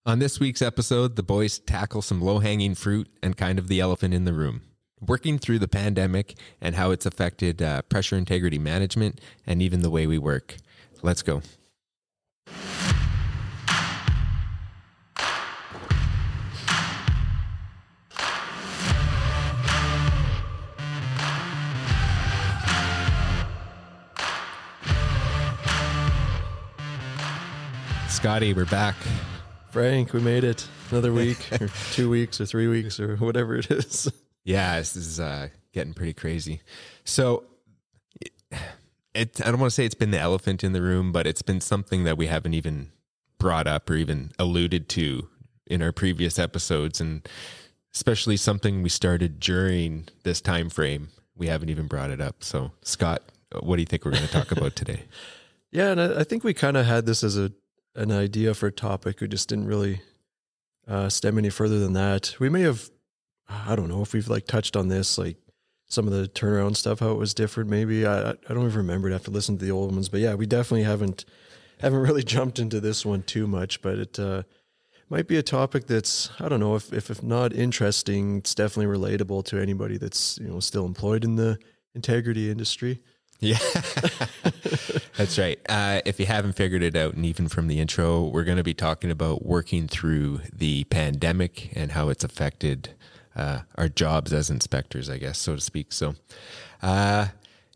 On this week's episode, the boys tackle some low-hanging fruit and kind of the elephant in the room, working through the pandemic and how it's affected pressure integrity management and even the way we work. Let's go. Scotty, we're back. Frank, we made it. Another week or 2 weeks or 3 weeks or whatever it is. Yeah, this is getting pretty crazy. So I don't want to say it's been the elephant in the room, but it's been something that we haven't even brought up or even alluded to in our previous episodes, and especially something we started during this time frame. We haven't even brought it up. So Scott, what do you think we're going to talk about today? Yeah, and I think we kind of had this as an idea for a topic. We just didn't really stem any further than that. We may have, I don't know if we've touched on this, like some of the turnaround stuff, how it was different. Maybe I don't even remember. I'd have to listen to the old ones, but yeah, we definitely haven't really jumped into this one too much, but it might be a topic that's, I don't know, if not interesting, it's definitely relatable to anybody that's, still employed in the integrity industry. Yeah, that's right. If you haven't figured it out, and even from the intro, we're going to be talking about working through the pandemic and how it's affected our jobs as inspectors, I guess, so to speak. So, I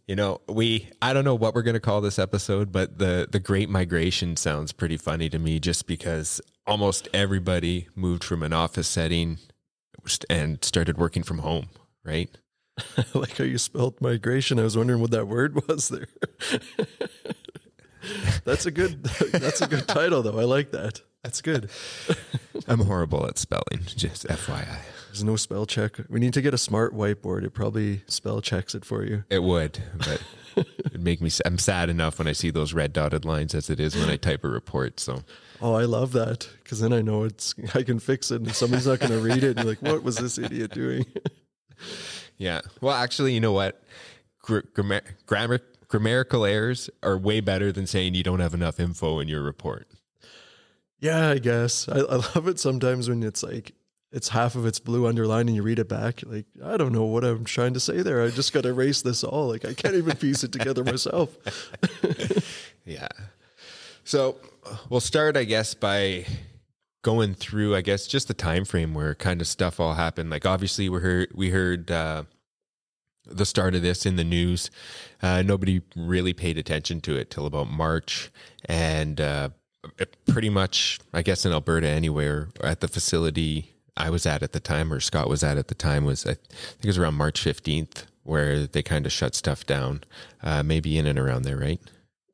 don't know what we're going to call this episode, but the Great Migration sounds pretty funny to me, just because almost everybody moved from an office setting and started working from home, right? I like how you spelled migration. I was wondering what that word was there. That's a good title though. I like that. That's good. I'm horrible at spelling, just FYI. There's no spell check. We need to get a smart whiteboard. It probably spell checks it for you. It would, but it'd make me, I'm sad enough when I see those red dotted lines as it is when I type a report. So, oh, I love that, because then I know I can fix it and somebody's not going to read it and you're like, what was this idiot doing? Yeah. Well, actually, you know what? Grammatical errors are way better than saying you don't have enough info in your report. Yeah, I guess. I love it sometimes when it's like, it's half of it's blue underlined and you read it back. Like, I don't know what I'm trying to say there. I just got to erase this all. Like, I can't even piece it together myself. Yeah. So we'll start, I guess, by going through, I guess, just the time frame where kind of stuff all happened. Like, obviously we heard the start of this in the news. Nobody really paid attention to it till about March, and pretty much, I guess, in Alberta anywhere, at the facility I was at the time, or Scott was at the time, was, I think it was around March 15th where they kind of shut stuff down, maybe in and around there, right?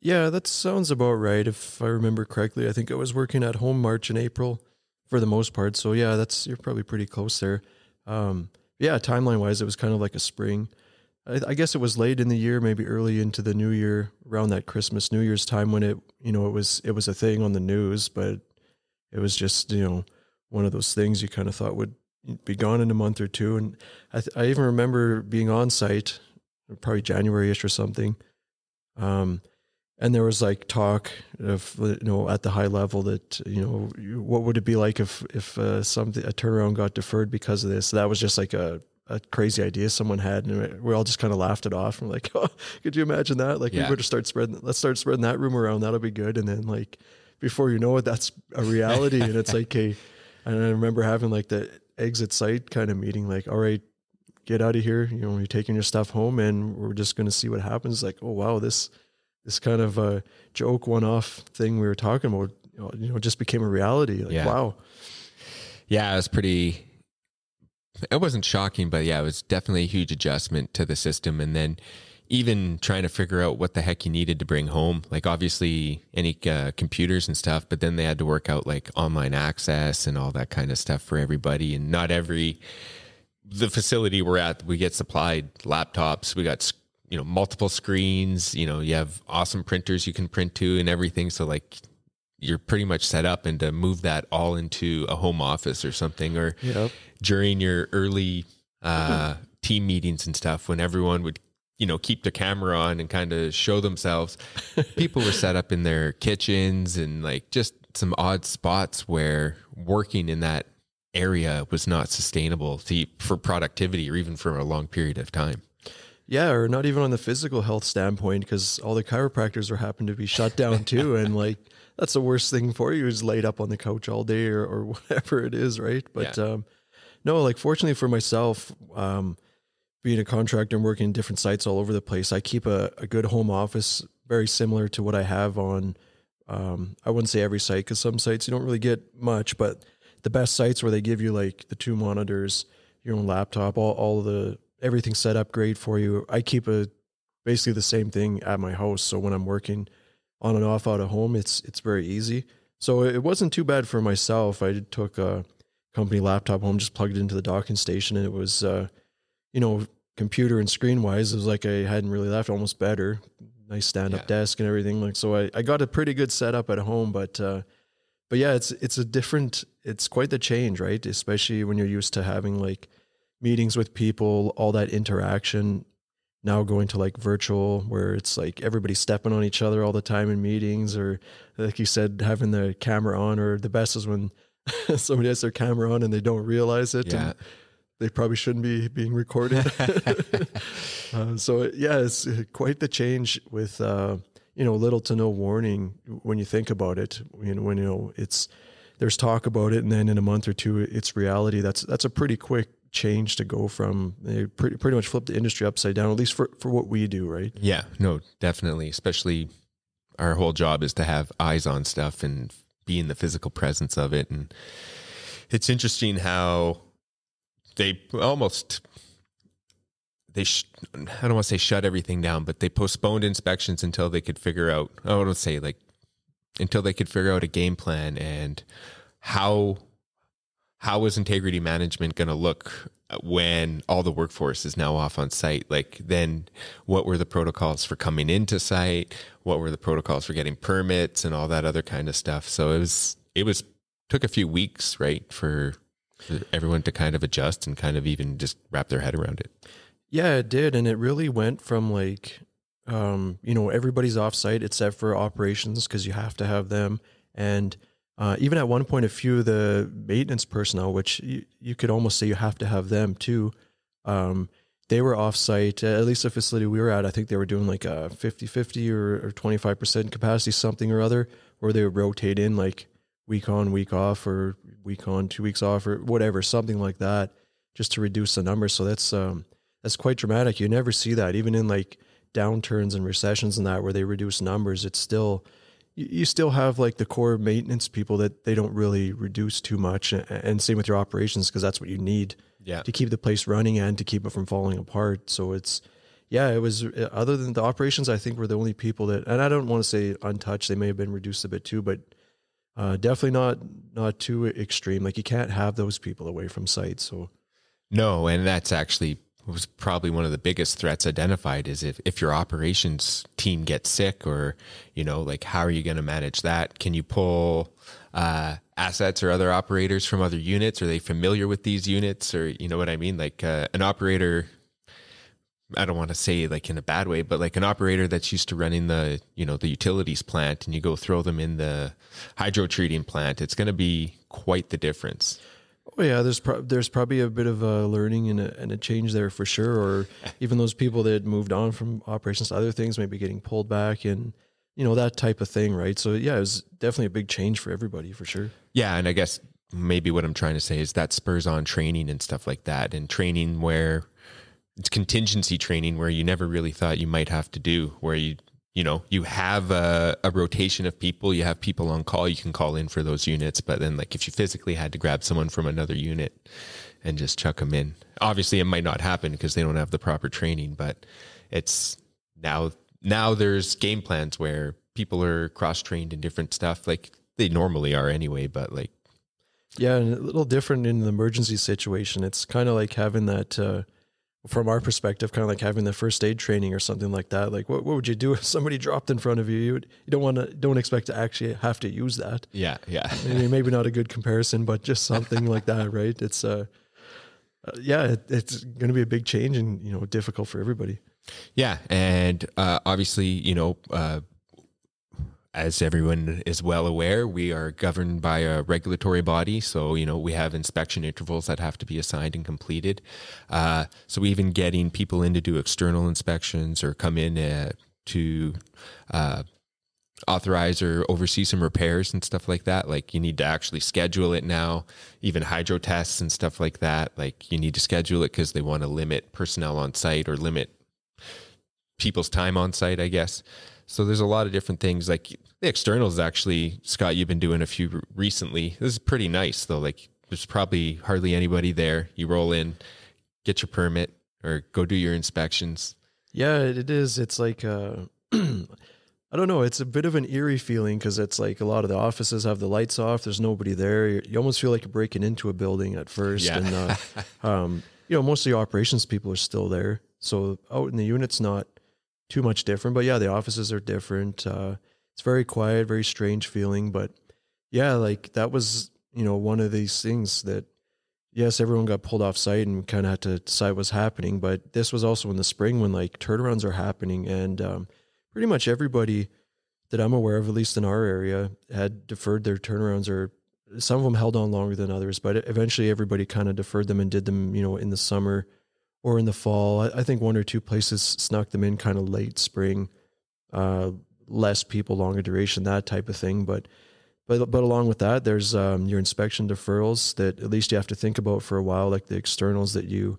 Yeah, that sounds about right. If I remember correctly, I think I was working at home March and April for the most part. So yeah, you're probably pretty close there. Yeah, timeline wise, it was kind of like a spring. I guess it was late in the year, maybe early into the new year, around that Christmas, New Year's time, when it was a thing on the news, but it was just, one of those things you kind of thought would be gone in a month or two. And I even remember being on site, probably January-ish or something. And there was talk of, at the high level that, what would it be like if a turnaround got deferred because of this? That was just like a crazy idea someone had, and we all just kind of laughed it off. And we're like, oh, could you imagine that? Like, yeah. Let's start spreading that rumor around. That'll be good. And then before you know it, that's a reality. And it's like, hey, and I remember having the exit site kind of meeting, all right, get out of here. You're taking your stuff home and we're just going to see what happens. Like, oh, wow, this kind of a joke one-off thing we were talking about, just became a reality. Yeah. Wow. Yeah, it wasn't shocking, but yeah, it was definitely a huge adjustment to the system. And then even trying to figure out what the heck you needed to bring home, obviously any computers and stuff, but then they had to work out online access and all that kind of stuff for everybody. And not the facility we're at, we get supplied laptops. We got multiple screens, you have awesome printers you can print to and everything. So you're pretty much set up, and to move that all into a home office or something, or yep. During your early team meetings and stuff, when everyone would, keep their camera on and kind of show themselves, people were set up in their kitchens and just some odd spots where working in that area was not sustainable for productivity or even for a long period of time. Yeah, or not even on the physical health standpoint, because all the chiropractors are happen to be shut down too. And like, that's the worst thing for you, is laid up on the couch all day or whatever it is, right? But no, like fortunately for myself, being a contractor and working in different sites all over the place, I keep a good home office very similar to what I have on, I wouldn't say every site, because some sites you don't really get much, but the best sites where they give you like the 2 monitors, your own laptop, all the everything set up great for you. I keep basically the same thing at my house. So when I'm working on and off out of home, it's very easy. So it wasn't too bad for myself. I took a company laptop home, just plugged it into the docking station, and it was, computer and screen wise, it was like I hadn't really left, almost better. Nice stand-up desk and everything. Like, so I got a pretty good setup at home, but yeah, it's quite the change, right? Especially when you're used to having like meetings with people, all that interaction, now going to like virtual, where it's like everybody's stepping on each other all the time in meetings, or like you said, having the camera on, or the best is when somebody has their camera on and they don't realize it. Yeah. And they probably shouldn't be being recorded. So yeah, it's quite the change with, little to no warning when you think about it. When there's talk about it, and then in a month or two, it's reality. That's a pretty quick change to go from. They pretty much flip the industry upside down, at least for what we do, right? Yeah, no, definitely. Especially our whole job is to have eyes on stuff and be in the physical presence of it. And it's interesting how they almost, I don't want to say shut everything down, but they postponed inspections until they could figure out, until they could figure out a game plan, and how is integrity management going to look when all the workforce is now off on site? Like, then what were the protocols for coming into site? What were the protocols for getting permits and all that other kind of stuff? So it took a few weeks, right, for everyone to kind of adjust and kind of even just wrap their head around it. Yeah, it did. And it really went from like, everybody's off site except for operations, because you have to have them. And even at one point, a few of the maintenance personnel, which you could almost say you have to have them too, they were off site, at least the facility we were at. I think they were doing like a 50-50 or 25% capacity, something or other, where they would rotate in like week on, week off, or week on, 2 weeks off, or whatever, something like that, just to reduce the numbers. So that's quite dramatic. You never see that, even in like downturns and recessions and that, where they reduce numbers. It's still, you still have like the core maintenance people that they don't really reduce too much. And same with your operations, because that's what you need to keep the place running and to keep it from falling apart. So it was, other than the operations, I think were the only people that, and I don't want to say untouched, they may have been reduced a bit too, but definitely not too extreme. Like, you can't have those people away from site. So no, and that's actually was probably one of the biggest threats identified, is if your operations team gets sick, or, like, how are you going to manage that? Can you pull assets or other operators from other units? Are they familiar with these units? Or, you know what I mean? Like an operator, I don't want to say like in a bad way, but like an operator that's used to running the utilities plant, and you go throw them in the hydro treating plant, it's going to be quite the difference. Oh yeah, there's probably a bit of a learning and a change there for sure. Or even those people that moved on from operations to other things, maybe getting pulled back, and that type of thing, right? So yeah, it was definitely a big change for everybody for sure. Yeah, and I guess maybe what I'm trying to say is that spurs on training and stuff like that, and training where it's contingency training where you never really thought you might have to do, where you have a rotation of people, you have people on call, you can call in for those units. But then, like, if you physically had to grab someone from another unit and just chuck them in, obviously it might not happen because they don't have the proper training, but it's now there's game plans where people are cross-trained in different stuff, like they normally are anyway, but like. Yeah. And a little different in the emergency situation. It's kind of like having that, from our perspective, kind of like having the first aid training or something like that. Like, what would you do if somebody dropped in front of you? You don't expect to actually have to use that. Yeah. I mean, maybe not a good comparison, but just something like that, right? It's it's going to be a big change and difficult for everybody. Yeah, and obviously, as everyone is well aware, we are governed by a regulatory body. So, we have inspection intervals that have to be assigned and completed. So even getting people in to do external inspections or come in to authorize or oversee some repairs and stuff like that, like you need to actually schedule it now. Even hydro tests and stuff like that, like you need to schedule it because they want to limit personnel on site or limit people's time on site, I guess. So there's a lot of different things. Like the externals, actually, Scott, you've been doing a few recently. This is pretty nice though. Like there's probably hardly anybody there. You roll in, get your permit, or go do your inspections. Yeah, it is. It's like, I don't know. It's a bit of an eerie feeling because it's like a lot of the offices have the lights off. There's nobody there. You almost feel like you're breaking into a building at first. Yeah. And, most of the operations people are still there. So out in the unit's not too much different, but yeah, the offices are different. It's very quiet, very strange feeling, but yeah, like that was, one of these things that, yes, everyone got pulled off site and kind of had to decide what's happening, but this was also in the spring when like turnarounds are happening, and pretty much everybody that I'm aware of, at least in our area, had deferred their turnarounds, or some of them held on longer than others, but eventually everybody kind of deferred them and did them, in the summer or in the fall. I think one or two places snuck them in kind of late spring, less people, longer duration, that type of thing. But along with that, there's your inspection deferrals that at least you have to think about for a while, like the externals that you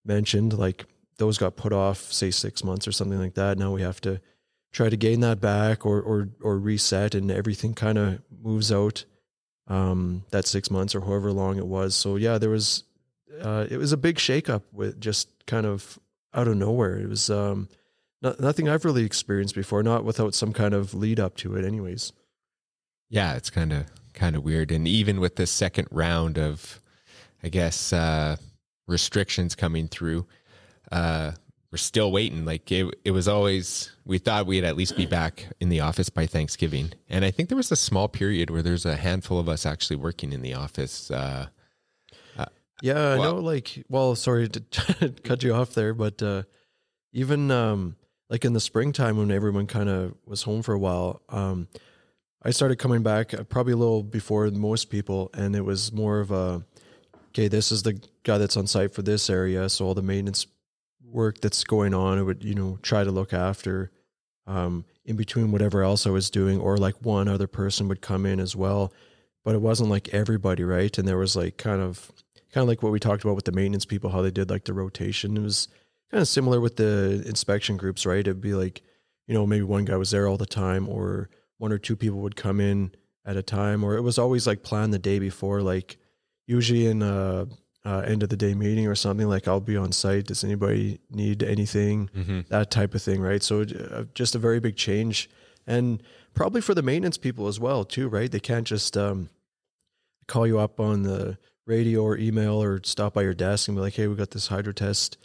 mentioned, like those got put off, say 6 months or something like that. Now we have to try to gain that back or reset, and everything kind of moves out that 6 months or however long it was. So yeah, it was a big shakeup with just kind of out of nowhere. It was nothing I've really experienced before, not without some kind of lead up to it anyways. Yeah, it's kind of weird. And even with this second round of, I guess, restrictions coming through, we're still waiting. Like it was always, we thought we'd at least be back in the office by Thanksgiving. And I think there was a small period where there's a handful of us actually working in the office. I know, like, well, sorry to cut you off there, but even like in the springtime when everyone kind of was home for a while, I started coming back probably a little before most people, and it was more of okay, this is the guy that's on site for this area, so all the maintenance work that's going on, I would, try to look after in between whatever else I was doing, or like one other person would come in as well, but it wasn't like everybody, right? And there was like kind of like what we talked about with the maintenance people, how they did like the rotation. It was kind of similar with the inspection groups, right? It'd be like, maybe one guy was there all the time, or one or two people would come in at a time, or it was always like planned the day before, like usually in end of the day meeting or something, like I'll be on site. Does anybody need anything? Mm-hmm. That type of thing, right? So just a very big change, and probably for the maintenance people as well too, right? They can't just call you up on the radio or email or stop by your desk and be like, hey, we got this hydro test,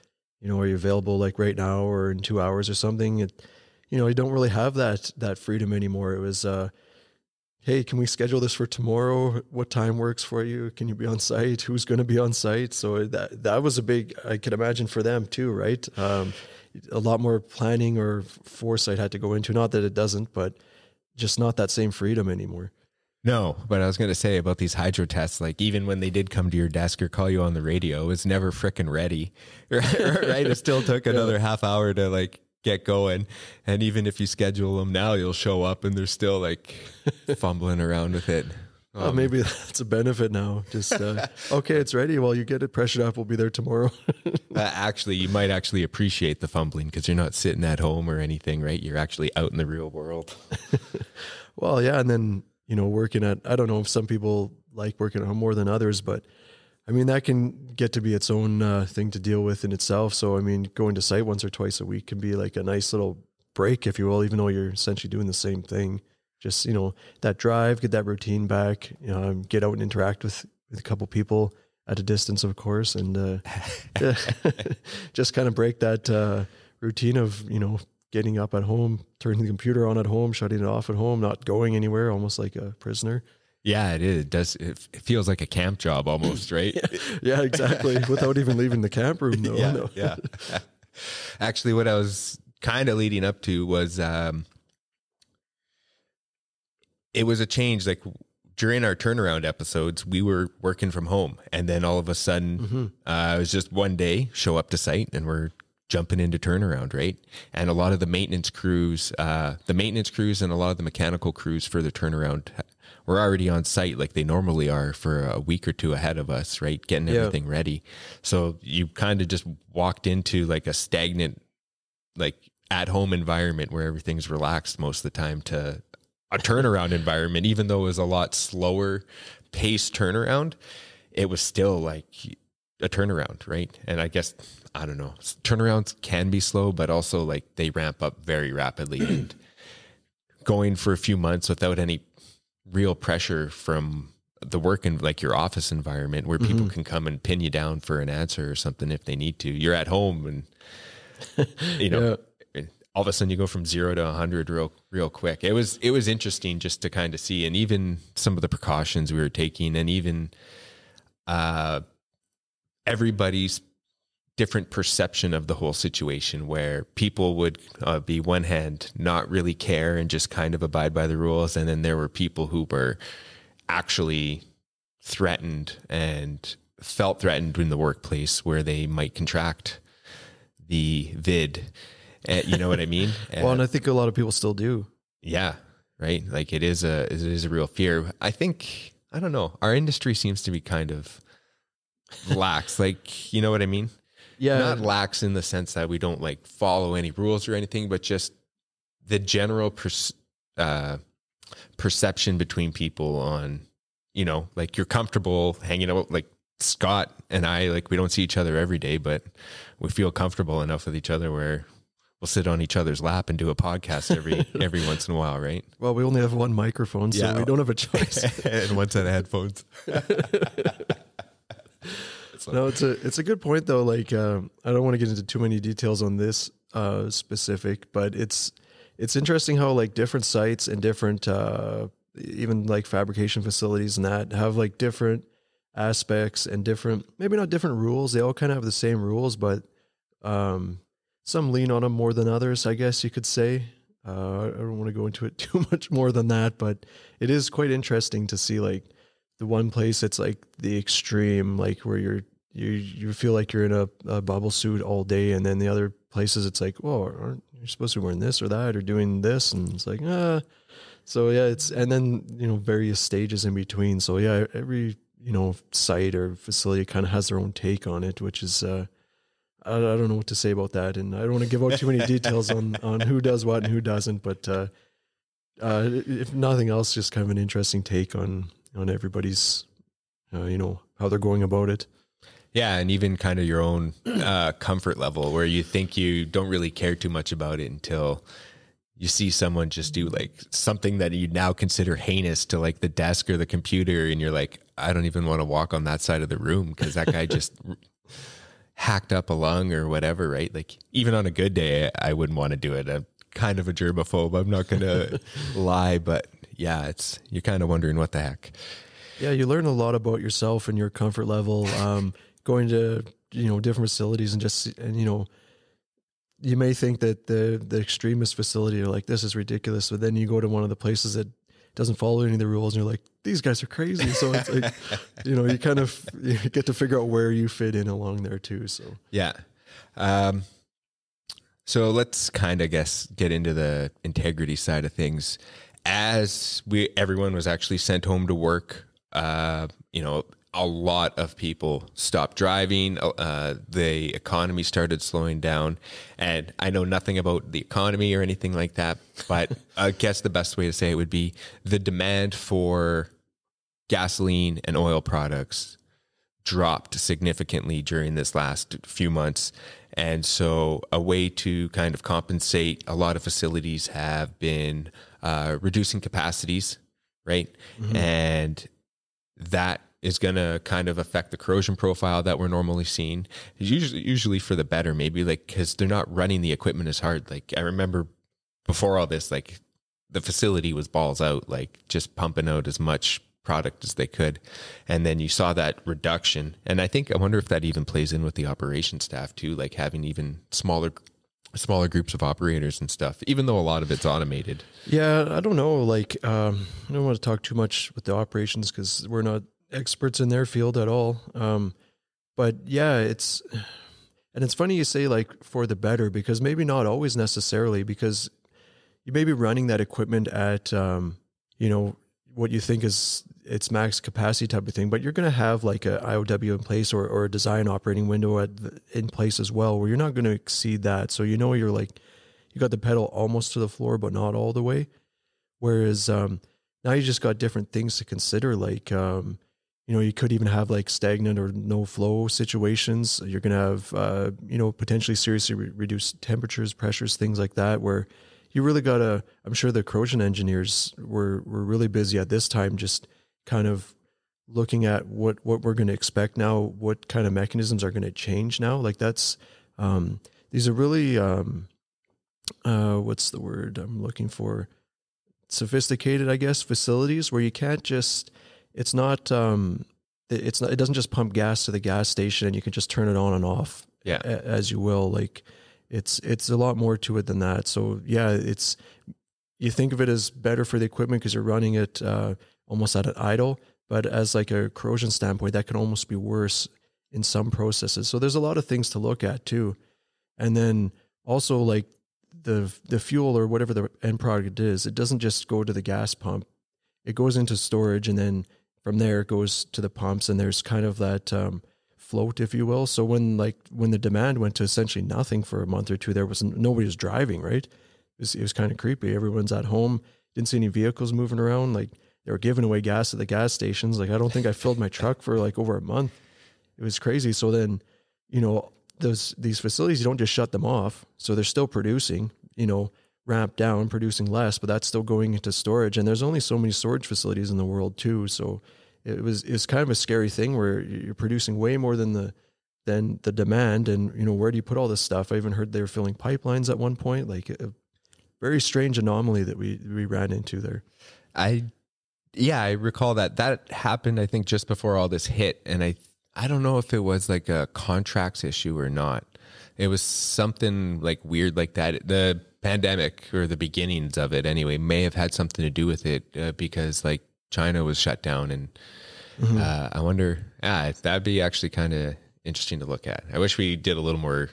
are you available like right now or in 2 hours or something? You don't really have that freedom anymore. It was, hey, can we schedule this for tomorrow? What time works for you? Can you be on site? Who's going to be on site? So that was a big, I could imagine for them too, right? A lot more planning or foresight had to go into, not that it doesn't, but just not that same freedom anymore. No, but I was going to say about these hydro tests, like even when they did come to your desk or call you on the radio, it was never frickin' ready, right? It still took another half hour to like get going. And even if you schedule them now, you'll show up and they're still like fumbling around with it. Maybe that's a benefit now. Just, okay, it's ready. Well, you get it pressured up. We'll be there tomorrow. Actually, you might actually appreciate the fumbling because you're not sitting at home or anything, right? You're actually out in the real world. Well, yeah. And then, working I don't know if some people like working at home more than others, but I mean, that can get to be its own thing to deal with in itself. So, I mean, going to site once or twice a week can be like a nice little break, if you will, even though you're essentially doing the same thing. Just, that drive, get that routine back, get out and interact with a couple people at a distance, of course. And just kind of break that routine of, getting up at home, turning the computer on at home, shutting it off at home, not going anywhere, almost like a prisoner. Yeah, it is. It does. It feels like a camp job almost, right? Yeah, exactly. Without even leaving the camp room, though. Yeah, no. Yeah. Actually, what I was kind of leading up to was it was a change. Like during our turnaround episodes, we were working from home, and then all of a sudden, it was just one day, show up to site, and we're jumping into turnaround, right? And a lot of the maintenance crews and a lot of the mechanical crews for the turnaround were already on site like they normally are for a week or two ahead of us, right? Getting everything ready. So you kind of just walked into like a stagnant, like at-home environment where everything's relaxed most of the time to a turnaround environment. Even though it was a lot slower paced turnaround, it was still like a turnaround, right? And I guess, I don't know, turnarounds can be slow, but also like they ramp up very rapidly. And going for a few months without any real pressure from the work in like your office environment where people can come and pin you down for an answer or something if they need to. You're at home and, you know, all of a sudden you go from 0 to 100 real quick. It was interesting just to kind of see, and even some of the precautions we were taking, and even everybody's different perception of the whole situation, where people would be one hand not really care and just kind of abide by the rules, and then there were people who were actually threatened and felt threatened in the workplace where they might contract the vid. You know what I mean? Well, and I think a lot of people still do. Yeah, right. Like it is a real fear. I think, I don't know, our industry seems to be kind of lax. Like, you know what I mean? Yeah. Not lax in the sense that we don't like follow any rules or anything, but just the general perception between people on, you know, like you're comfortable hanging out. Like Scott and I, like we don't see each other every day, but we feel comfortable enough with each other where we'll sit on each other's lap and do a podcast every once in a while, right? Well, we only have one microphone, so we don't have a choice. And one set of headphones. No, it's a good point though. Like, I don't want to get into too many details on this specific, but it's interesting how like different sites and different even like fabrication facilities and that have like different aspects and different, maybe not different rules. They all kind of have the same rules, but some lean on them more than others, I guess you could say. I don't want to go into it too much more than that, but it is quite interesting to see like the one place it's like the extreme, like where you feel like you're in a bubble suit all day, and then the other places it's like, whoa, aren't you supposed to be wearing this or that or doing this? And it's like, So yeah, and then, you know, various stages in between. So yeah, every, you know, site or facility kind of has their own take on it, which is, I don't know what to say about that. And I don't want to give out too many details on who does what and who doesn't, but if nothing else, just kind of an interesting take on everybody's, you know, how they're going about it. Yeah. And even kind of your own comfort level where you think you don't really care too much about it until you see someone just do like something that you now consider heinous to like the desk or the computer. And you're like, I don't even want to walk on that side of the room because that guy just hacked up a lung or whatever, right? Like even on a good day, I wouldn't want to do it. I'm kind of a germaphobe. I'm not going to lie, but yeah, you're kind of wondering what the heck. Yeah. You learn a lot about yourself and your comfort level, going to, you know, different facilities and you know, you may think that the extremist facility are like, this is ridiculous. But then you go to one of the places that doesn't follow any of the rules and you're like, these guys are crazy. So it's like, you know, you get to figure out where you fit in along there too. So, yeah. So let's kind of get into the integrity side of things. As everyone was actually sent home to work, you know, a lot of people stopped driving. The economy started slowing down, and I know nothing about the economy or anything like that, but I guess the best way to say it would be the demand for gasoline and oil products dropped significantly during this last few months. And so a way to kind of compensate, a lot of facilities have been reducing capacities, right? Mm-hmm. And that is going to kind of affect the corrosion profile that we're normally seeing. It's usually for the better, maybe like, cause they're not running the equipment as hard. Like I remember before all this, like the facility was balls out, like just pumping out as much product as they could. And then you saw that reduction. And I wonder if that even plays in with the operation staff too, like having even smaller smaller groups of operators and stuff, even though a lot of it's automated. Yeah, I don't know. Like, I don't want to talk too much with the operations because we're not experts in their field at all. But yeah, and it's funny you say like for the better, because maybe not always necessarily, because you may be running that equipment at, what you think is its max capacity type of thing, but you're going to have like a IOW in place or a design operating window in place as well, where you're not going to exceed that. So, you're like, you got the pedal almost to the floor, but not all the way. Whereas, now you just got different things to consider. Like, you could even have like stagnant or no flow situations. You're going to have, potentially seriously reduced temperatures, pressures, things like that, where you really got to, I'm sure the corrosion engineers were really busy at this time, just kind of looking at what we're going to expect now, what kind of mechanisms are going to change now. Like that's, these are really, what's the word I'm looking for? Sophisticated, I guess, facilities where you can't just, it doesn't just pump gas to the gas station and you can just turn it on and off as you will. Like it's a lot more to it than that. So yeah, you think of it as better for the equipment because you're running it almost at an idle, but as like a corrosion standpoint, that can almost be worse in some processes. So there's a lot of things to look at too. And then also like the fuel or whatever the end product is, it doesn't just go to the gas pump. It goes into storage, and then from there it goes to the pumps, and there's kind of that float, if you will. So when the demand went to essentially nothing for a month or two, nobody was driving, right? It was kind of creepy. Everyone's at home. Didn't see any vehicles moving around. Like they were giving away gas at the gas stations. Like I don't think I filled my truck for like over a month. It was crazy. So then, these facilities, you don't just shut them off. So they're still producing, ramped down, producing less, but that's still going into storage. And there's only so many storage facilities in the world too. So it's kind of a scary thing where you're producing way more than the demand. And, where do you put all this stuff? I even heard they were filling pipelines at one point, like a very strange anomaly that we ran into there. I recall that happened, I think, just before all this hit. And I don't know if it was like a contracts issue or not. It was something like weird like that. The pandemic, or the beginnings of it anyway, may have had something to do with it because like China was shut down. And I wonder, that'd be actually kind of interesting to look at. I wish we did a little more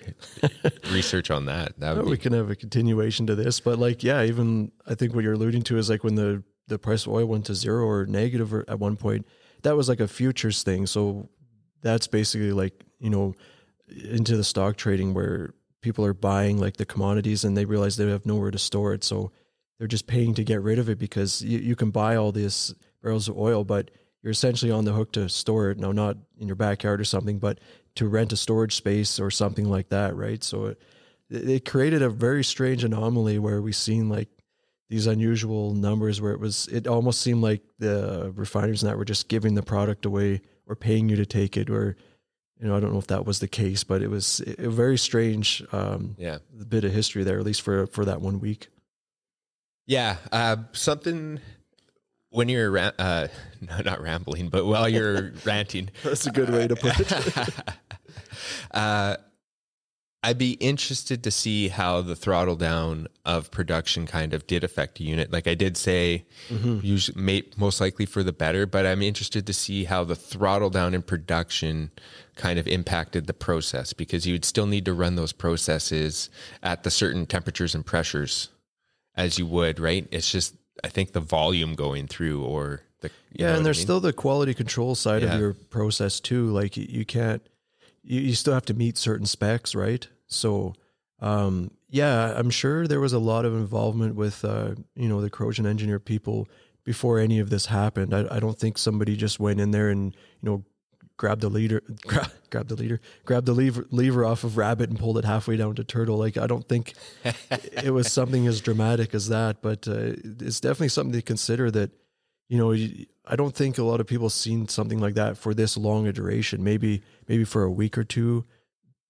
research on that. We can have a continuation to this, but like, yeah, even I think what you're alluding to is like when the price of oil went to zero or negative at one point, that was like a futures thing. So that's basically like, into the stock trading where people are buying like the commodities and they realize they have nowhere to store it. So they're just paying to get rid of it because you can buy all these barrels of oil, but you're essentially on the hook to store it. Now, not in your backyard or something, but to rent a storage space or something like that. Right. So it created a very strange anomaly where we've seen like these unusual numbers where it almost seemed like the refiners and that were just giving the product away or paying you to take it, or, I don't know if that was the case, but it was a very strange bit of history there, at least for that 1 week. Yeah. Something when you're, not rambling, but while you're ranting. That's a good way to put it. I'd be interested to see how the throttle down of production kind of did affect a unit. Like I did say, usually, most likely for the better, but I'm interested to see how the throttle down in production kind of impacted the process, because you'd still need to run those processes at the certain temperatures and pressures as you would, right? It's just, I think the volume going through or the... and there's still the quality control side of your process too. Like you can't, you still have to meet certain specs, right? So, I'm sure there was a lot of involvement with, the corrosion engineer people before any of this happened. I don't think somebody just went in there and, grabbed the lever off of Rabbit and pulled it halfway down to Turtle. Like, I don't think it was something as dramatic as that, but it's definitely something to consider that, I don't think a lot of people seen something like that for this long a duration, maybe for a week or two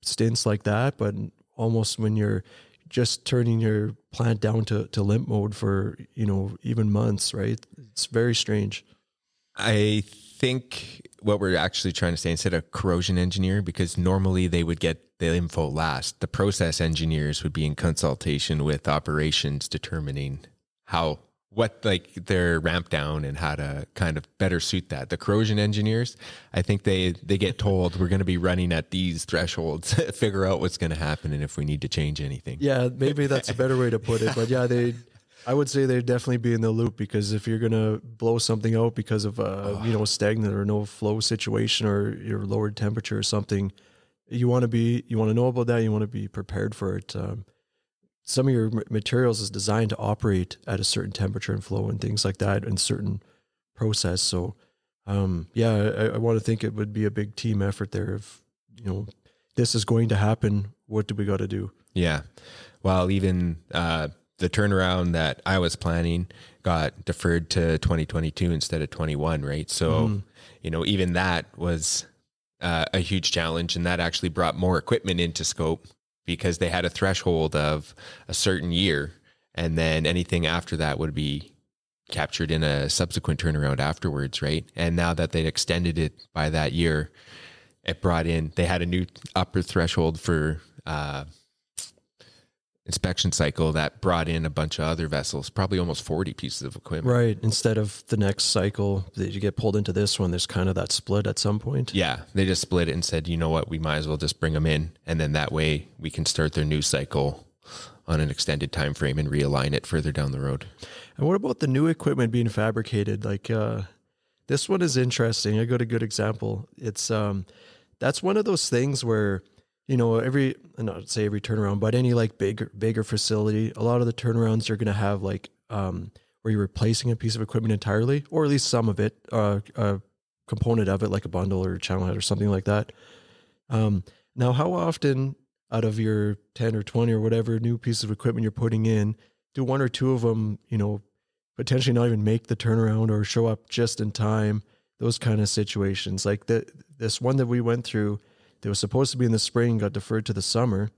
stints like that, but almost when you're just turning your plant down to limp mode for, even months, right? It's very strange. I think what we're actually trying to say, instead of corrosion engineer, because normally they would get the info last. The process engineers would be in consultation with operations, determining what like their ramp down and how to kind of better suit that. The corrosion engineers, I think they get told we're going to be running at these thresholds, figure out what's going to happen and if we need to change anything. Yeah, maybe that's a better way to put it. But yeah, I would say they'd definitely be in the loop, because if you're going to blow something out because of stagnant or no flow situation or your lowered temperature or something, you want to know about that. You want to be prepared for it. Some of your materials is designed to operate at a certain temperature and flow and things like that and certain process. So, I want to think it would be a big team effort there. If, this is going to happen, what do we got to do? Yeah. Well, even, the turnaround that I was planning got deferred to 2022 instead of 21, right? So, even that was a huge challenge, and that actually brought more equipment into scope because they had a threshold of a certain year, and then anything after that would be captured in a subsequent turnaround afterwards, right? And now that they'd extended it by that year, they had a new upper threshold for inspection cycle that brought in a bunch of other vessels, probably almost 40 pieces of equipment. Right. Instead of the next cycle that you get pulled into this one, there's kind of that split at some point. Yeah. They just split it and said, you know what, we might as well just bring them in. And then that way we can start their new cycle on an extended time frame and realign it further down the road. And what about the new equipment being fabricated? Like, this one is interesting. I got a good example. It's, that's one of those things where, not say every turnaround, but any like bigger facility, a lot of the turnarounds you're going to have like, where you're replacing a piece of equipment entirely, or at least some of it, a component of it, like a bundle or a channel head or something like that. Now, how often out of your 10 or 20 or whatever new piece of equipment you're putting in, do one or two of them, potentially not even make the turnaround or show up just in time? Those kind of situations. Like this one that we went through, that was supposed to be in the spring, got deferred to the summer.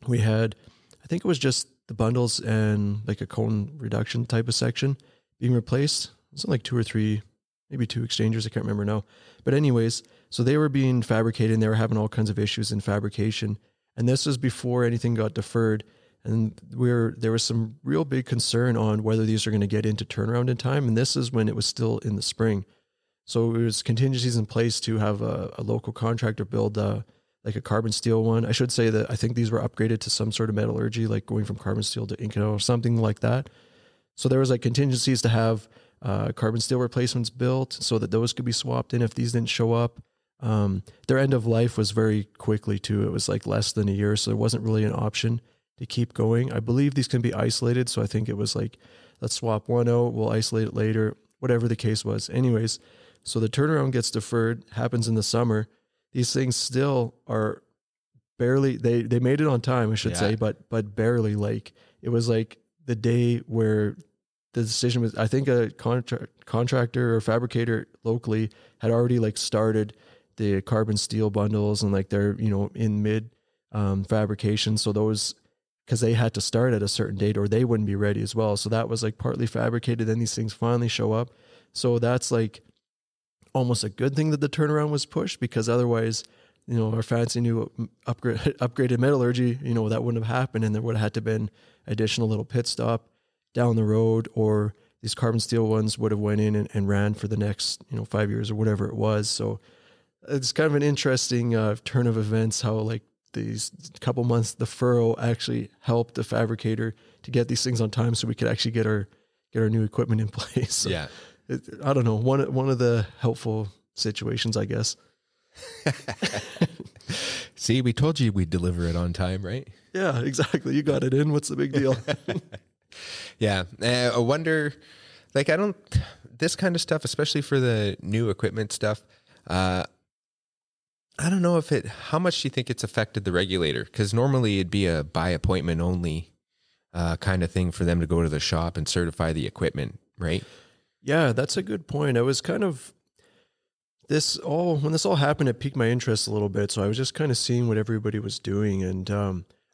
We had, I think it was just the bundles and like a cone reduction type of section being replaced. It was like 2 or 3, maybe 2 exchangers. I can't remember now. But anyways, so they were being fabricated and they were having all kinds of issues in fabrication. And this was before anything got deferred. And there was some real big concern on whether these are going to get into turnaround in time. And this is when it was still in the spring. So it was contingencies in place to have a local contractor build like a carbon steel one. I should say that I think these were upgraded to some sort of metallurgy, like going from carbon steel to Inconel or something like that. So there was like contingencies to have carbon steel replacements built so that those could be swapped in if these didn't show up. Their end of life was very quickly too. It was like less than a year, so there wasn't really an option to keep going. I believe these can be isolated, so I think it was like, let's swap one out, we'll isolate it later, whatever the case was. Anyways, so the turnaround gets deferred, happens in the summer. These things still are barely, they made it on time, I should say, but barely. Like, it was like the day where the decision was, I think a contractor or fabricator locally had already like started the carbon steel bundles and like they're, in mid fabrication. So those, because they had to start at a certain date or they wouldn't be ready as well. So that was like partly fabricated. Then these things finally show up. So that's like almost a good thing that the turnaround was pushed, because otherwise, our fancy new upgraded metallurgy, that wouldn't have happened. And there would have had to been additional little pit stop down the road, or these carbon steel ones would have went in and ran for the next, 5 years or whatever it was. So it's kind of an interesting turn of events, how like these couple months, the furrow actually helped the fabricator to get these things on time so we could actually get our new equipment in place. So yeah. I don't know, one of the helpful situations, I guess. See, we told you we'd deliver it on time, right? Yeah, exactly. You got it in. What's the big deal? Yeah. I wonder, like, this kind of stuff, especially for the new equipment stuff, I don't know how much do you think it's affected the regulator? Because normally it'd be a by appointment only kind of thing for them to go to the shop and certify the equipment, right? Yeah, that's a good point. I was kind of, when this all happened, it piqued my interest a little bit. So I was just kind of seeing what everybody was doing. And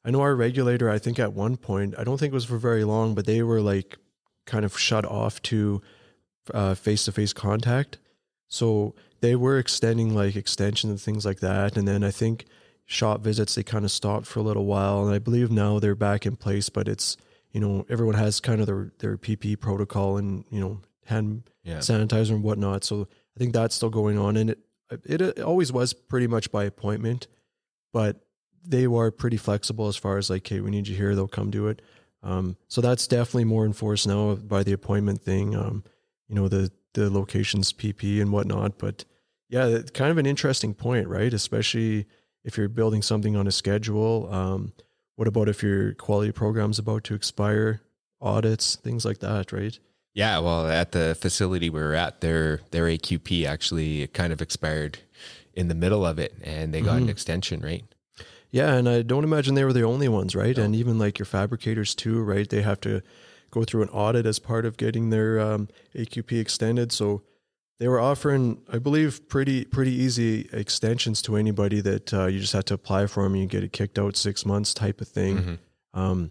I know our regulator, I think at one point, I don't think it was for very long, but they were like kind of shut off to face-to-face contact. So they were extending like extensions and things like that. And then I think shop visits, they kind of stopped for a little while. And I believe now they're back in place, but it's, everyone has kind of their PPE protocol and, hand sanitizer and whatnot. So I think that's still going on. And it always was pretty much by appointment, but they were pretty flexible as far as like, hey, we need you here, they'll come do it. So that's definitely more enforced now by the appointment thing, the locations PP and whatnot. But yeah, it's kind of an interesting point, right? Especially if you're building something on a schedule. What about if your quality program's about to expire, audits, things like that, right? Yeah, well, at the facility we were at, their AQP actually kind of expired in the middle of it, and they got an extension, right? Yeah, and I don't imagine they were the only ones, right? No. And even like your fabricators too, right? They have to go through an audit as part of getting their AQP extended. So they were offering, I believe, pretty easy extensions to anybody that you just had to apply for them and you get it kicked out 6 months type of thing. And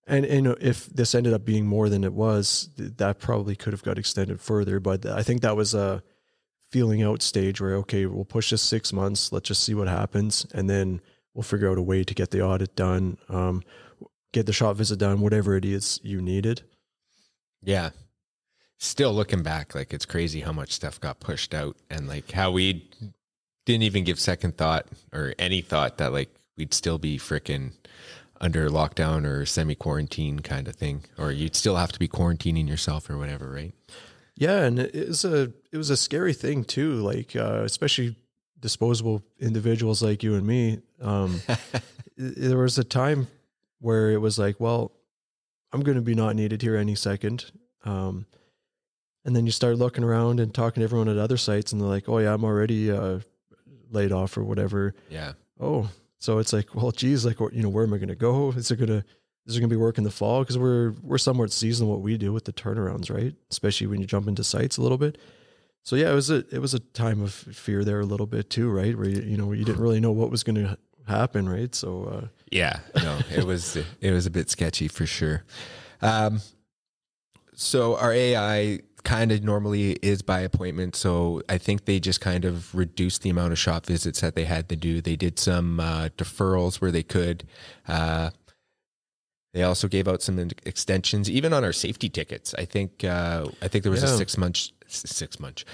if this ended up being more than it was, that probably could have got extended further. But I think that was a feeling out stage where, okay, we'll push this 6 months. Let's just see what happens. And then we'll figure out a way to get the audit done, get the shop visit done, whatever it is you needed. Yeah. Still looking back, like it's crazy how much stuff got pushed out and like how we didn't even give second thought or any thought that like we'd still be frickin' under lockdown or semi-quarantine kind of thing, or you'd still have to be quarantining yourself or whatever, right? Yeah, and it was a scary thing too, like especially disposable individuals like you and me. There was a time where it was like, well, I'm going to be not needed here any second. And then you start looking around and talking to everyone at other sites and they're like, oh yeah, I'm already laid off or whatever. Yeah. Oh, so it's like, well, geez, like, where am I going to go? Is there going to be work in the fall? Cause we're somewhat seasonal what we do with the turnarounds, right? Especially when you jump into sites a little bit. So yeah, it was a time of fear there a little bit too, right? Where you didn't really know what was going to happen, right? So yeah, no, it was a bit sketchy for sure. So our AI kind of normally is by appointment. So I think they just kind of reduced the amount of shop visits that they had to do. They did some deferrals where they could. They also gave out some extensions, even on our safety tickets. I think there was a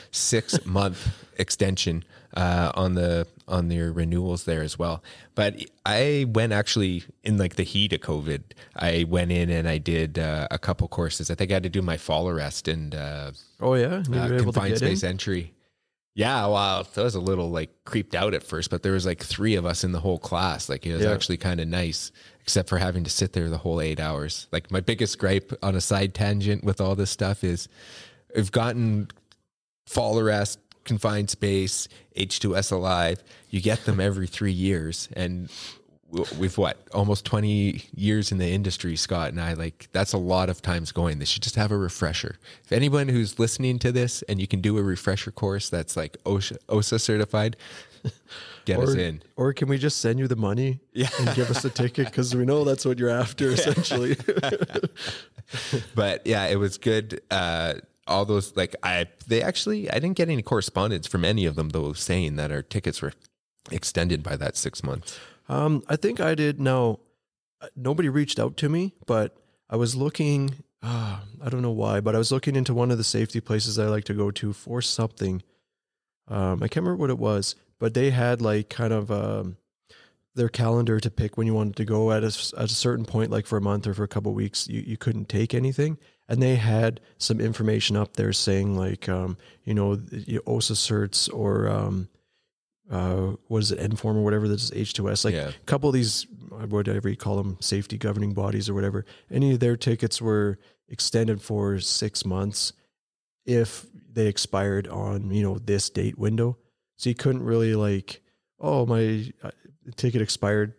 6 month extension on their renewals there as well. But I went actually in like the heat of COVID. I went in and I did a couple courses. I think I had to do my fall arrest and confined space entry. Yeah, well, I was a little like creeped out at first, but there was like 3 of us in the whole class. Like it was actually kind of nice, except for having to sit there the whole 8 hours. Like my biggest gripe on a side tangent with all this stuff is I've gotten fall arrest, confined space, H2S alive. You get them every 3 years. And we've almost 20 years in the industry, Scott and I, like that's a lot of times going. They should just have a refresher. If anyone who's listening to this and you can do a refresher course that's like OSHA certified, get us in. Or can we just send you the money and give us a ticket? Because we know that's what you're after essentially. But yeah, it was good. All those, I didn't get any correspondence from any of them though, saying that our tickets were extended by that 6 months. I think I did. No, nobody reached out to me, but I was looking, I don't know why, but I was looking into one of the safety places I like to go to for something. I can't remember what it was, but they had like kind of, their calendar to pick when you wanted to go at a certain point, like for a month or for a couple of weeks, you couldn't take anything. And they had some information up there saying like, OSA certs or, what is it, N-form or whatever, that's H2S, a couple of these, whatever you call them, safety governing bodies or whatever, any of their tickets were extended for 6 months if they expired on, this date window. So you couldn't really like, oh, my ticket expired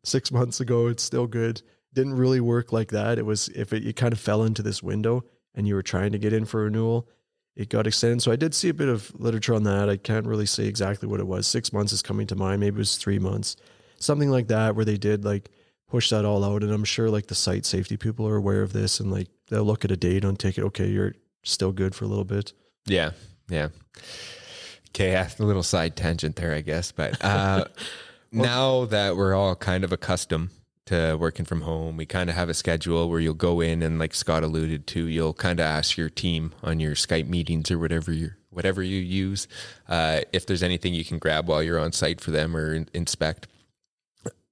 6 months ago, it's still good. Didn't really work like that. It was, if it kind of fell into this window and you were trying to get in for renewal, it got extended. So I did see a bit of literature on that. I can't really say exactly what it was. 6 months is coming to mind. Maybe it was 3 months, something like that, where they did like push that all out. And I'm sure like the site safety people are aware of this and like they'll look at a date on ticket. Okay, you're still good for a little bit. Yeah. Yeah. Okay, a little side tangent there, I guess. But now that we're all kind of accustomed to working from home, we kind of have a schedule where you'll go in and, like Scott alluded to, you'll kind of ask your team on your Skype meetings or whatever you use, if there's anything you can grab while you're on site for them or inspect.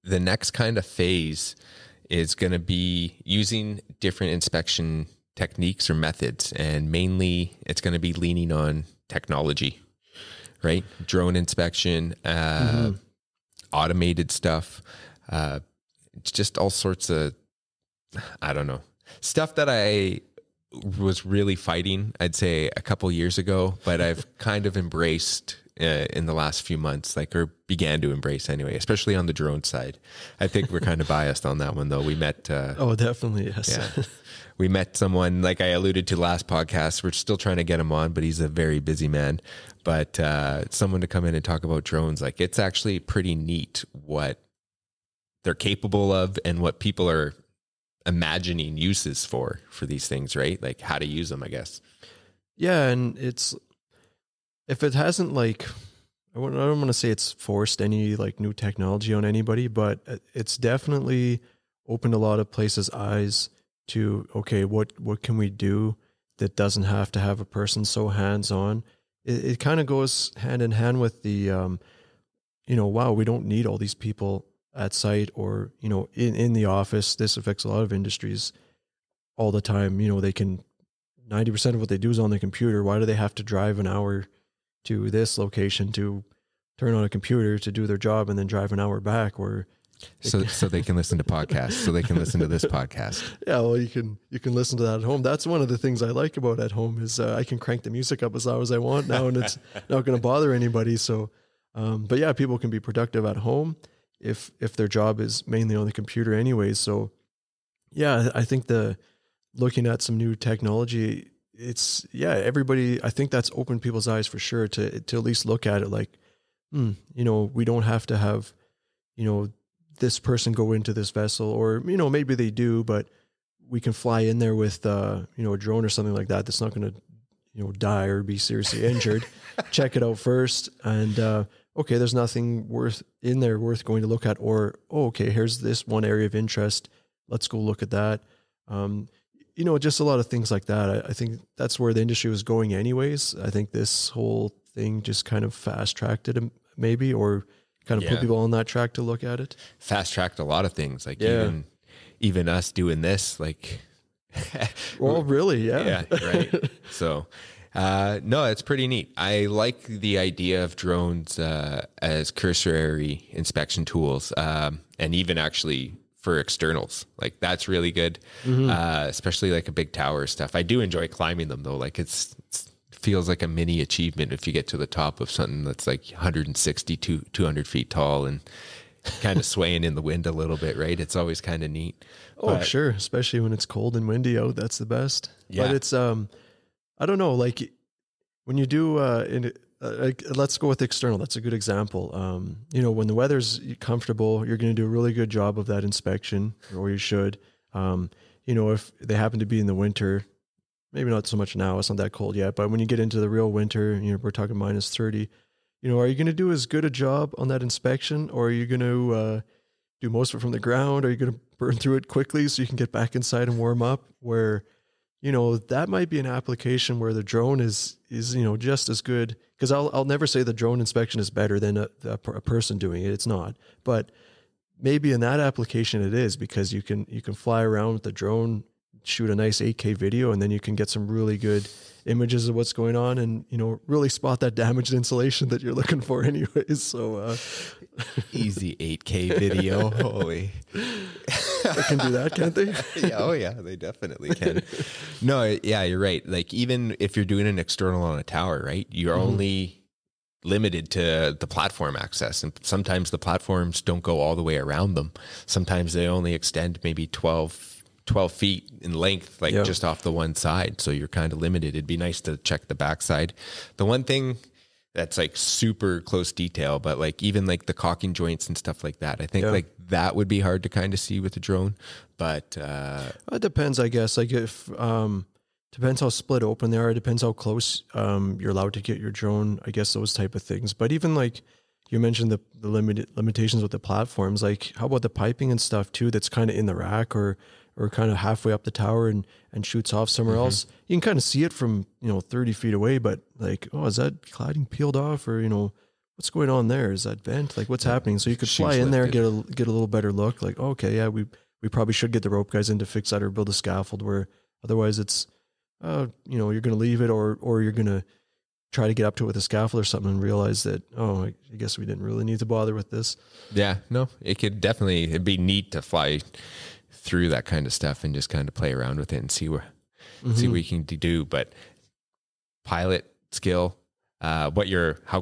The next kind of phase is going to be using different inspection techniques or methods, and mainly it's going to be leaning on technology, right? Drone inspection, automated stuff. It's just all sorts of, I don't know, stuff that I was really fighting, I'd say a couple years ago, but I've kind of embraced in the last few months, or began to embrace anyway, especially on the drone side. I think we're kind of biased on that one though. We met, oh, definitely. Yes. Yeah. We met someone, like I alluded to last podcast. We're still trying to get him on, but he's a very busy man. But someone to come in and talk about drones, it's actually pretty neat what they're capable of and what people are imagining uses for these things, right? Like how to use them, I guess. Yeah. And if it hasn't I don't want to say it's forced any new technology on anybody, but it's definitely opened a lot of places' eyes to, okay, what can we do that doesn't have to have a person so hands-on? It kind of goes hand in hand with the, wow, we don't need all these people at site or, in the office. This affects a lot of industries all the time. They can, 90% of what they do is on the computer. Why do they have to drive an hour to this location to turn on a computer to do their job and then drive an hour back? Or so they can listen to podcasts, so they can listen to this podcast. Yeah, well, you can listen to that at home. That's one of the things I like about at home is I can crank the music up as loud as I want now, and it's not going to bother anybody. So, but yeah, people can be productive at home if their job is mainly on the computer anyways. So yeah, I think looking at some new technology, everybody, I think that's opened people's eyes for sure to at least look at it we don't have to have, this person go into this vessel, or, maybe they do, but we can fly in there with, a drone or something like that. That's not going to, die or be seriously injured. Check it out first. And, okay, there's nothing worth going to look at, or, okay, here's this one area of interest. Let's go look at that. Just a lot of things like that. I think that's where the industry was going anyways. I think this whole thing just kind of fast tracked it maybe, or kind of put people on that track to look at it. Fast tracked a lot of things, even us doing this, well, really, yeah, right. So, no, it's pretty neat. I like the idea of drones as cursory inspection tools, and even actually for externals. That's really good, especially a big tower stuff. I do enjoy climbing them though. It feels like a mini achievement if you get to the top of something that's 160 to 200 feet tall and kind of swaying in the wind a little bit, right? It's always kind of neat. Oh, sure. Especially when it's cold and windy out, that's the best. Yeah. But it's, I don't know, when you do, let's go with external. That's a good example. When the weather's comfortable, you're going to do a really good job of that inspection, or you should. If they happen to be in the winter, maybe not so much now, it's not that cold yet, but when you get into the real winter, we're talking minus 30, are you going to do as good a job on that inspection, or are you going to do most of it from the ground? Are you going to burn through it quickly so you can get back inside and warm up? Where, that might be an application where the drone is just as good. Because I'll never say the drone inspection is better than a person doing it. It's not. But maybe in that application it is, because you can fly around with the drone, shoot a nice 8K video, and then you can get some really good images of what's going on, and really spot that damaged insulation that you're looking for anyways. So easy 8K video. Holy. They can do that, can't they? Yeah, oh yeah, they definitely can. No, yeah, you're right. Even if you're doing an external on a tower, right, you're only limited to the platform access, and sometimes the platforms don't go all the way around them. Sometimes they only extend maybe 12 feet in length, just off the one side. So you're kind of limited. It'd be nice to check the backside. The one thing that's super close detail, but even the caulking joints and stuff like that, I think that would be hard to kind of see with a drone. But it depends, I guess. If depends how split open they are. It depends how close you're allowed to get your drone. I guess those type of things. But even like you mentioned the limitations with the platforms. Like how about the piping and stuff too? That's kind of in the rack or kind of halfway up the tower and shoots off somewhere else. You can kind of see it from 30 feet away. But like, oh, is that cladding peeled off or what's going on there? Is that vent? Like what's happening? So you could fly in there and get a little better look. Like, okay, yeah, we probably should get the rope guys in to fix that or build a scaffold where otherwise it's, you're going to leave it or you're going to try to get up to it with a scaffold or something and realize that, oh, I guess we didn't really need to bother with this. Yeah, no, it'd be neat to fly through that kind of stuff and just kind of play around with it and see what you can do. But pilot skill, how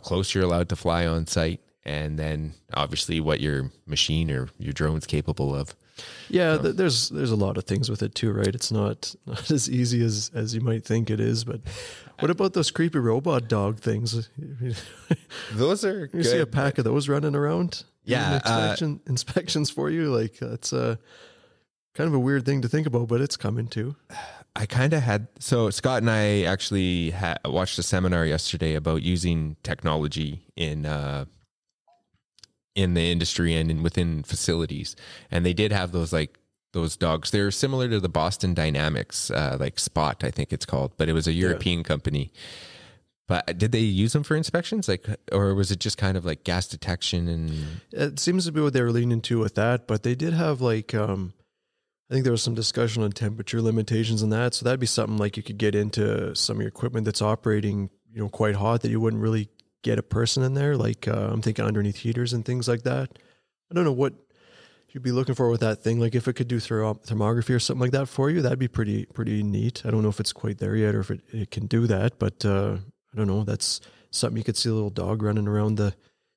close you're allowed to fly on site, and then obviously what your machine or your drone's capable of. Yeah, there's a lot of things with it too, right? It's not as easy as you might think it is. But what about those creepy robot dog things? Those are good. You see a pack of those running around? Yeah. Inspections for you. Like that's kind of a weird thing to think about, but it's coming too. I kind of so Scott and I actually watched a seminar yesterday about using technology in the industry and within facilities. And they did have those dogs. They're similar to the Boston Dynamics, like Spot, I think it's called, but it was a European company. But did they use them for inspections? Or was it just kind of like gas detection? And it seems to be what they were leaning to with that, but they did have I think there was some discussion on temperature limitations and that. So that'd be something like you could get into some of your equipment that's operating, quite hot that you wouldn't really get a person in there. Like I'm thinking underneath heaters and things like that. I don't know what you'd be looking for with that thing. Like if it could do thermography or something like that for you, that'd be pretty neat. I don't know if it's quite there yet or if it can do that, but I don't know. That's something you could see a little dog running around the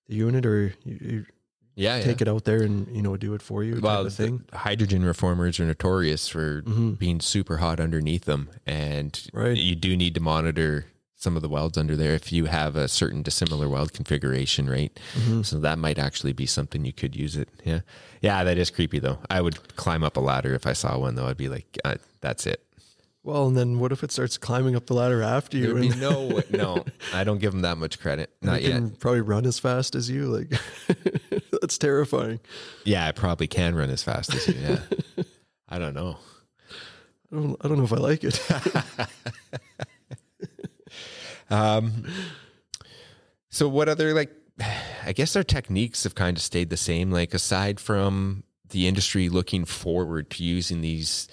unit or you take it out there and, do it for you. Well, type of thing. Hydrogen reformers are notorious for being super hot underneath them. And you do need to monitor some of the welds under there if you have a certain dissimilar weld configuration, right? So that might actually be something you could use it. Yeah, that is creepy though. I would climb up a ladder if I saw one though. I'd be like, that's it. Well, and then what if it starts climbing up the ladder after you? There'd be no, I don't give them that much credit. Not yet. Can probably run as fast as you. Like that's terrifying. Yeah, I probably can run as fast as you. Yeah. I don't know. I don't know if I like it. So what other, I guess our techniques have kind of stayed the same, aside from the industry looking forward to using these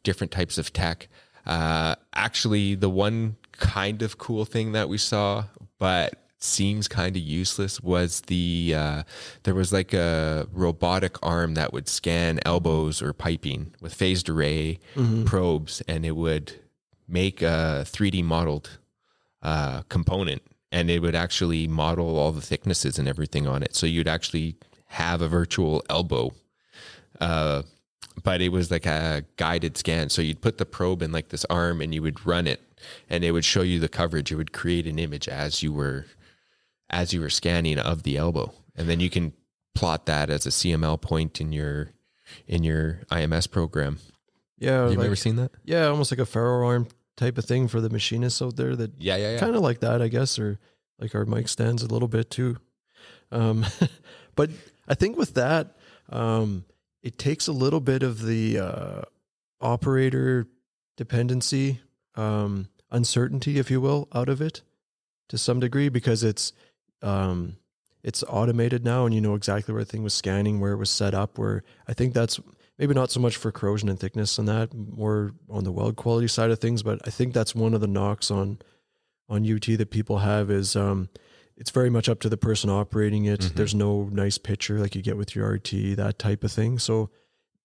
different types of tech. Actually the one kind of cool thing that we saw, but seems kind of useless was there was a robotic arm that would scan elbows or piping with phased array probes, and it would make a 3D modeled component, and it would actually model all the thicknesses and everything on it. So you'd actually have a virtual elbow, but it was like a guided scan. So you'd put the probe in this arm and you would run it, and it would show you the coverage. It would create an image as you were scanning of the elbow. And then you can plot that as a CML point in your IMS program. Yeah. Have you ever seen that? Yeah. Almost like a ferro arm type of thing for the machinists out there that kind of like that, I guess, or like our mic stands a little bit too. But I think with that, it takes a little bit of the operator dependency, uncertainty, if you will, out of it to some degree, because it's automated now and you know exactly where the thing was scanning, where it was set up, where I think that's maybe not so much for corrosion and thickness and that, more on the weld quality side of things. But I think that's one of the knocks on UT that people have is it's very much up to the person operating it. Mm-hmm. There's no nice picture like you get with your RT, that type of thing. So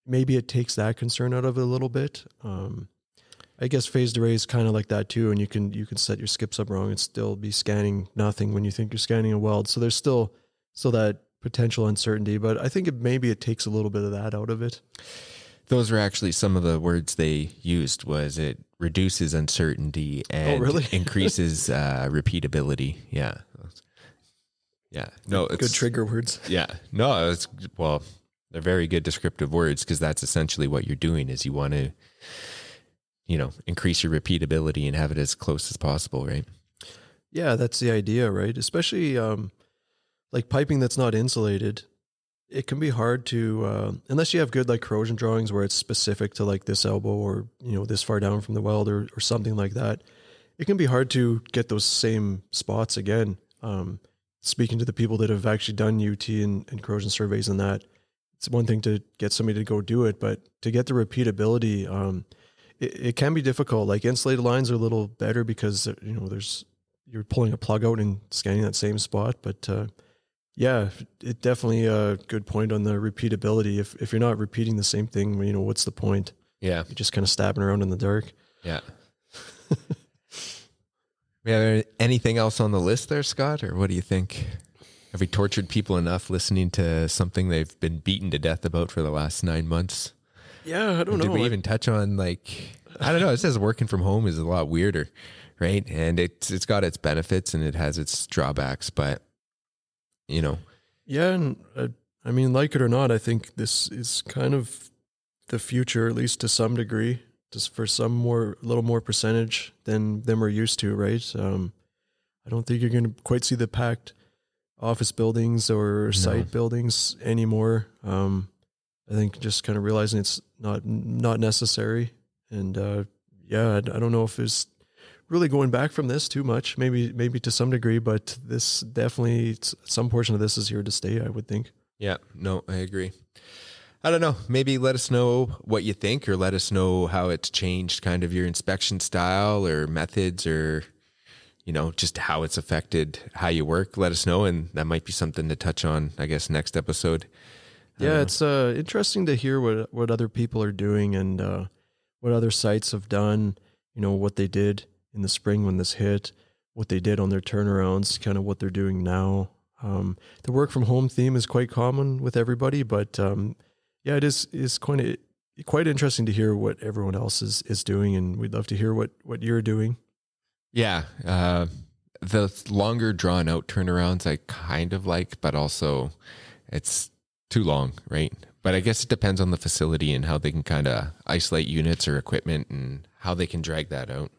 maybe it takes that concern out of it a little bit. I guess phased array is kind of like that too. And you can set your skips up wrong and still be scanning nothing when you think you're scanning a weld. So there's still that potential uncertainty, but I think maybe it takes a little bit of that out of it. Those were actually some of the words they used. Was it reduces uncertainty and increases repeatability? Yeah. No, it's good trigger words. Yeah. No, they're very good descriptive words, because that's essentially what you're doing is you want to increase your repeatability and have it as close as possible, right? Yeah, that's the idea, right? Especially like piping that's not insulated. It can be hard to, unless you have good like corrosion drawings where it's specific to like this elbow or, this far down from the weld or something like that. It can be hard to get those same spots again. Speaking to the people that have actually done UT and corrosion surveys and that, it's one thing to get somebody to go do it, but to get the repeatability, it can be difficult. Like insulated lines are a little better because, you're pulling a plug out and scanning that same spot. But yeah, it definitely a good point on the repeatability. If you're not repeating the same thing, what's the point? Yeah. You're just kind of stabbing around in the dark. Yeah. Yeah. Anything else on the list there, Scott? Or what do you think? Have we tortured people enough listening to something they've been beaten to death about for the last 9 months? Yeah, I don't know. Did we even touch on I don't know. It says working from home is a lot weirder, right? And it's got its benefits and it has its drawbacks, but Yeah, and I mean, like it or not, I think this is kind of the future, at least to some degree, just for a little more percentage than we're used to, right? I don't think you're going to quite see the packed office buildings or site buildings anymore. I think just kind of realizing it's not necessary. And I don't know if it's really going back from this too much, maybe to some degree, but this definitely, some portion of this is here to stay, I would think. Yeah, no, I agree. I don't know. Maybe let us know what you think, or let us know how it's changed kind of your inspection style or methods, or, just how it's affected how you work. Let us know. And that might be something to touch on, I guess, next episode. Yeah, it's interesting to hear what other people are doing and what other sites have done, what they did in the spring when this hit, what they did on their turnarounds, kind of what they're doing now. The work from home theme is quite common with everybody, but it is quite interesting to hear what everyone else is doing, and we'd love to hear what you're doing. Yeah, the longer drawn out turnarounds I kind of like, but also it's too long, right? But I guess it depends on the facility and how they can kind of isolate units or equipment and how they can drag that out.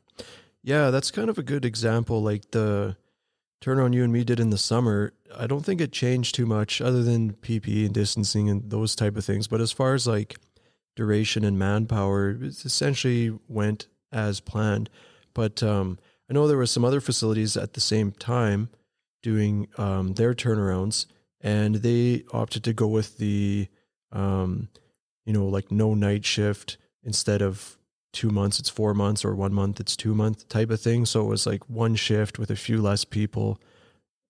Yeah, that's kind of a good example. Like the turnaround you and me did in the summer, I don't think it changed too much other than PPE and distancing and those type of things. But as far as like duration and manpower, it essentially went as planned. But I know there were some other facilities at the same time doing their turnarounds, and they opted to go with the, like no night shift. Instead of 2 months, it's 4 months, or 1 month, it's 2 month type of thing. So it was like one shift with a few less people,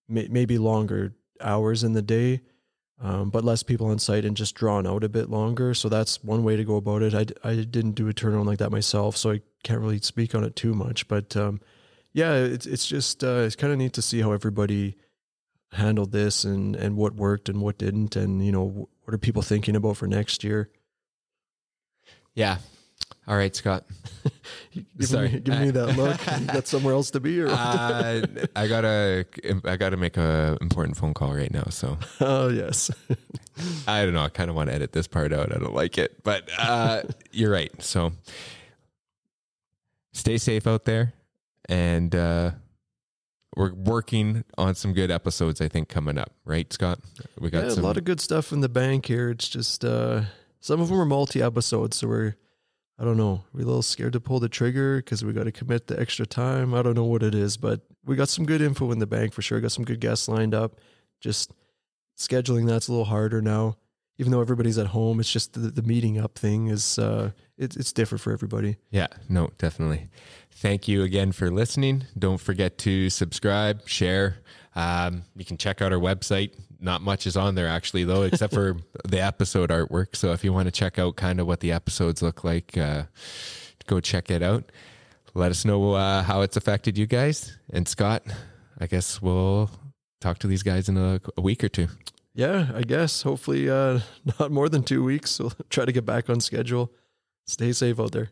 maybe longer hours in the day, but less people on site and just drawn out a bit longer. So that's one way to go about it. I didn't do a turnaround like that myself, so I can't really speak on it too much. But it's just it's kind of neat to see how everybody handled this and what worked and what didn't, and what are people thinking about for next year. Yeah. All right, Scott. Give me that look. You got somewhere else to be, or I gotta make a important phone call right now. So oh yes. I don't know. I kind of want to edit this part out. I don't like it, but you're right. So stay safe out there, and we're working on some good episodes, I think, coming up. Right, Scott? We got a lot of good stuff in the bank here. It's just some of them are multi-episodes, so we're a little scared to pull the trigger because we got to commit the extra time. I don't know what it is, but we got some good info in the bank for sure. Got some good guests lined up. Just scheduling that's a little harder now, even though everybody's at home. It's just the meeting up thing is it's different for everybody. Yeah, no, definitely. Thank you again for listening. Don't forget to subscribe, share. You can check out our website. Not much is on there actually, though, except for the episode artwork. So if you want to check out kind of what the episodes look like, go check it out. Let us know how it's affected you guys. And Scott, I guess we'll talk to these guys in a week or two. Yeah, I guess. Hopefully not more than 2 weeks. So try to get back on schedule. Stay safe out there.